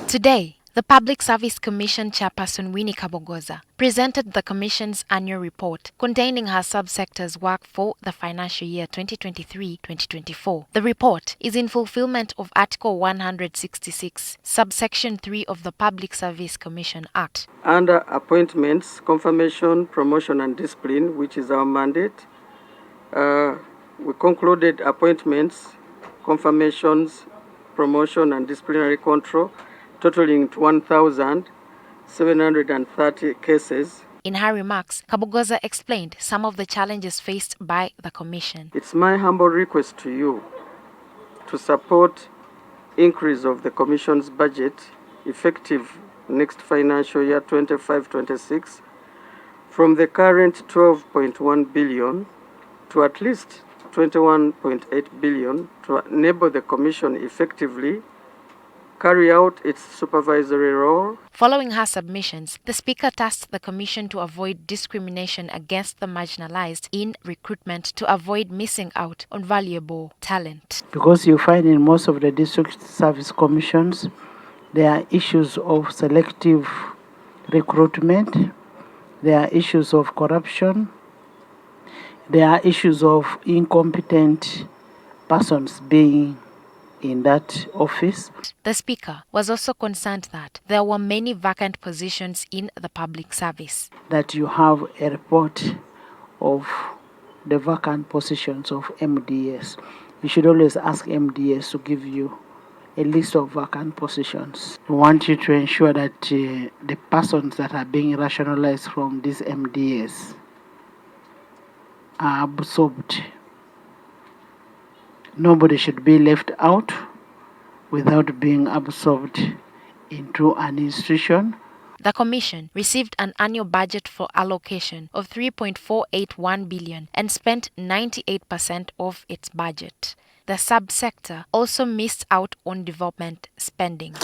Today, the Public Service Commission chairperson Winnie Kabogoza presented the Commission's annual report containing her subsector's work for the financial year 2023-2024. The report is in fulfillment of Article 166, subsection 3 of the Public Service Commission Act. Under appointments, confirmation, promotion and discipline, which is our mandate, we concluded appointments, confirmations, promotion and disciplinary control totaling 1,730 cases. In her remarks, Kabogoza explained some of the challenges faced by the Commission. It's my humble request to you to support increase of the Commission's budget effective next financial year 25-26 from the current 12.1 billion to at least 21.8 billion to enable the Commission effectively carry out its supervisory role. Following her submissions, the Speaker tasked the Commission to avoid discrimination against the marginalized in recruitment to avoid missing out on valuable talent. Because you find in most of the district service commissions, there are issues of selective recruitment, there are issues of corruption, there are issues of incompetent persons being in that office. The Speaker was also concerned that there were many vacant positions in the public service. That you have a report of the vacant positions of MDS. You should always ask MDS to give you a list of vacant positions. We want you to ensure that the persons that are being rationalized from this MDS are absorbed. Nobody should be left out without being absorbed into an institution. The Commission received an annual budget for allocation of 3.481 billion and spent 98% of its budget. The subsector also missed out on development spending.